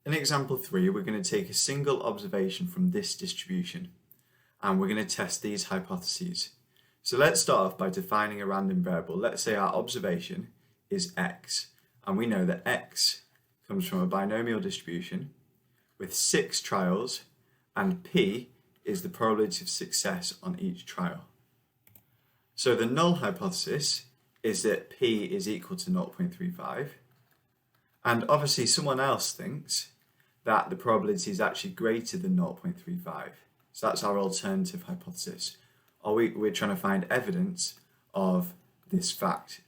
In example 3, we're going to take a single observation from this distribution and we're going to test these hypotheses. So let's start off by defining a random variable. Let's say our observation is x, and we know that x comes from a binomial distribution with 6 trials, and p is the probability of success on each trial. So the null hypothesis is that p is equal to 0.35, and obviously someone else thinks that the probability is actually greater than 0.35. So that's our alternative hypothesis. Or we're trying to find evidence of this fact.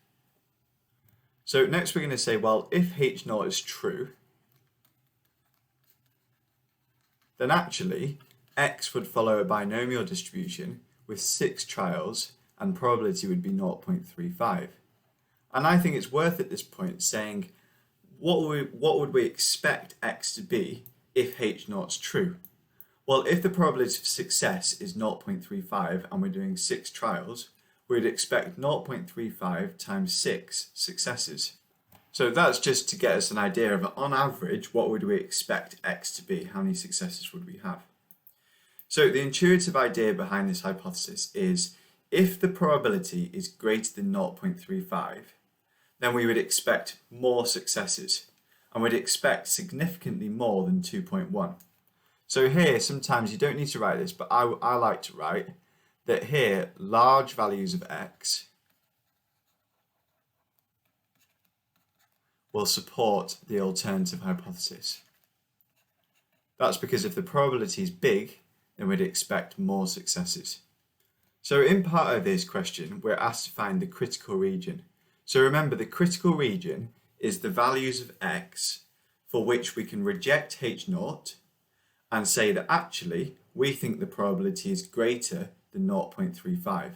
So next we're going to say, well, if H0 is true, then actually x would follow a binomial distribution with 6 trials and probability would be 0.35. And I think it's worth at this point saying, what would we expect x to be if H0 is true? Well, if the probability of success is 0.35 and we're doing 6 trials, we'd expect 0.35 times 6 successes. So that's just to get us an idea of, on average, what would we expect x to be? How many successes would we have? So the intuitive idea behind this hypothesis is, if the probability is greater than 0.35, then we would expect more successes, and we'd expect significantly more than 2.1. So here, sometimes you don't need to write this, but I like to write that here, large values of x will support the alternative hypothesis. That's because if the probability is big, then we'd expect more successes. So in part of this question, we're asked to find the critical region. So remember, the critical region is the values of x for which we can reject H0 and say that actually we think the probability is greater than 0.35.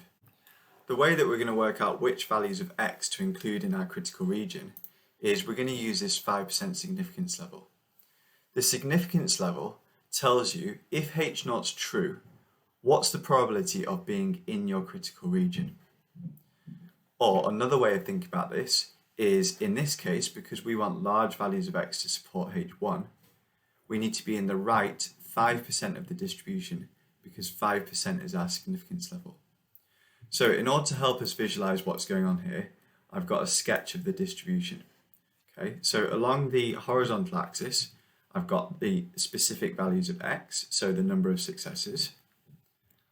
The way that we're going to work out which values of x to include in our critical region is we're going to use this 5% significance level. The significance level tells you, if H0 is true, what's the probability of being in your critical region? Or another way of thinking about this is, in this case, because we want large values of x to support H1, we need to be in the right 5% of the distribution, because 5% is our significance level. So in order to help us visualize what's going on here, I've got a sketch of the distribution. Okay, so along the horizontal axis, I've got the specific values of x, so the number of successes.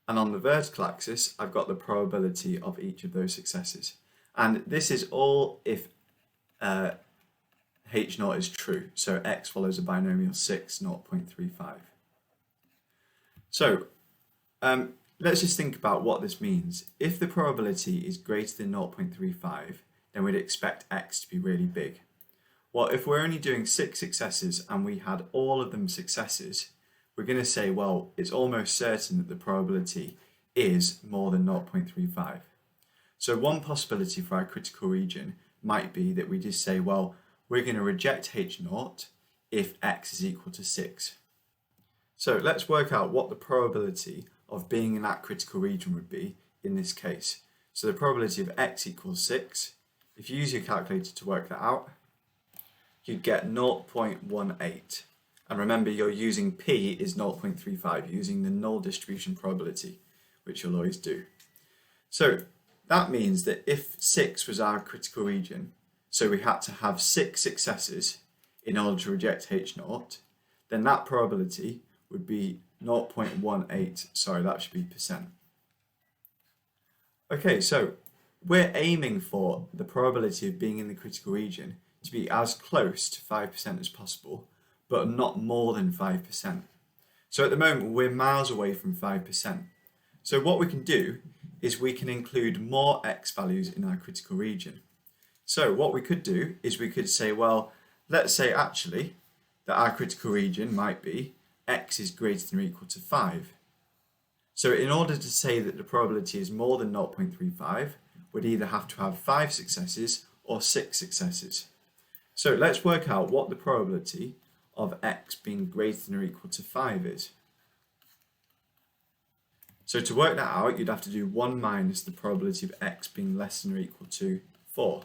And on the vertical axis, I've got the probability of each of those successes. And this is all if H0 is true. So x follows a binomial 6, 0.35. So let's just think about what this means. If the probability is greater than 0.35, then we'd expect x to be really big. Well, if we're only doing 6 successes and we had all of them successes, we're going to say, well, it's almost certain that the probability is more than 0.35. So one possibility for our critical region might be that we just say, well, we're going to reject H0 if x is equal to 6. So let's work out what the probability of being in that critical region would be in this case. So the probability of x equals 6, if you use your calculator to work that out, you'd get 0.18. And remember, you're using p is 0.35, using the null distribution probability, which you'll always do. So that means that if 6 was our critical region, so we had to have 6 successes in order to reject H0, then that probability would be 0.18, sorry, that should be percent. Okay, so we're aiming for the probability of being in the critical region to be as close to 5% as possible, but not more than 5%. So at the moment, we're miles away from 5%. So what we can do is we can include more x values in our critical region. So what we could do is we could say, well, let's say actually that our critical region might be x is greater than or equal to 5. So in order to say that the probability is more than 0.35, we'd either have to have 5 successes or 6 successes. So let's work out what the probability of x being greater than or equal to 5 is. So to work that out, you'd have to do 1 minus the probability of x being less than or equal to 4.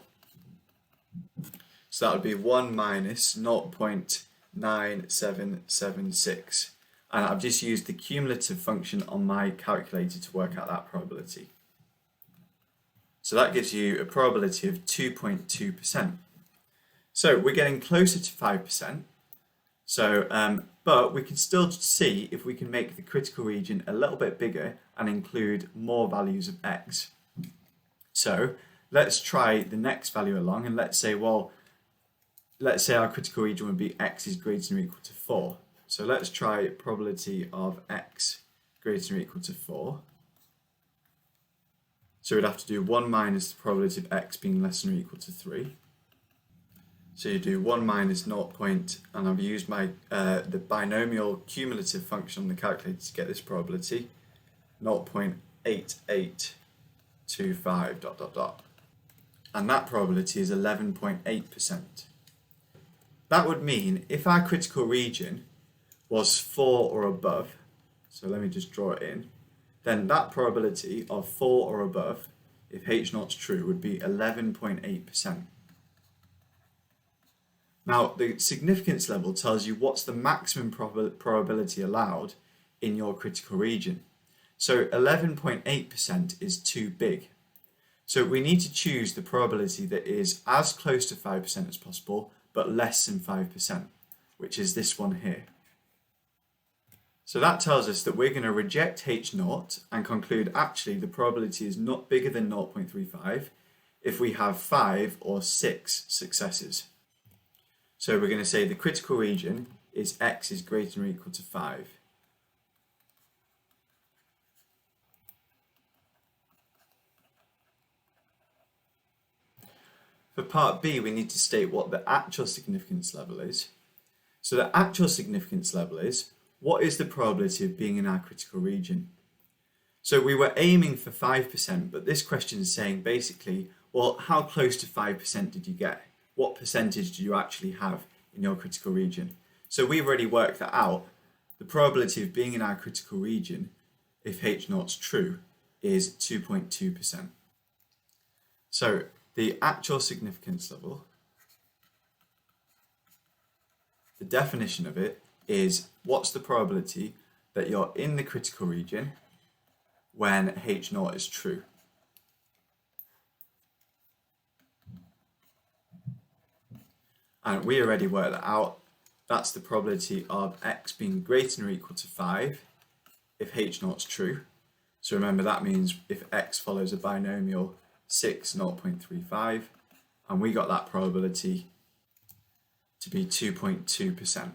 So that would be 1 minus 0.35 0.9776. And I've just used the cumulative function on my calculator to work out that probability. So that gives you a probability of 2.2%. So we're getting closer to 5%. So, but we can still see if we can make the critical region a little bit bigger and include more values of x. So let's try the next value along, and let's say, well, let's say our critical region would be x is greater than or equal to 4. So let's try probability of x greater than or equal to 4. So we'd have to do 1 minus the probability of x being less than or equal to 3. So you do 1 minus 0. And I've used my the binomial cumulative function on the calculator to get this probability, 0.8825 dot dot dot. And that probability is 11.8%. That would mean if our critical region was 4 or above, so let me just draw it in, then that probability of 4 or above, if h0 is true, would be 11.8%. Now, the significance level tells you what's the maximum probability allowed in your critical region. So 11.8% is too big. So we need to choose the probability that is as close to 5% as possible, but less than 5%, which is this one here. So that tells us that we're going to reject h0 and conclude actually the probability is not bigger than 0.35 if we have 5 or 6 successes. So we're going to say the critical region is x is greater than or equal to 5. For part B, we need to state what the actual significance level is. So the actual significance level is, what is the probability of being in our critical region? So we were aiming for 5%, but this question is saying basically, well, how close to 5% did you get? What percentage do you actually have in your critical region? So we've already worked that out. The probability of being in our critical region, if h0 is true, is 2.2%. So the actual significance level, the definition of it is what's the probability that you're in the critical region when h0 is true. And we already worked that out. That's the probability of x being greater than or equal to 5 if h0 is true. So remember, that means if x follows a binomial 6, 0.35, and we got that probability to be 2.2%.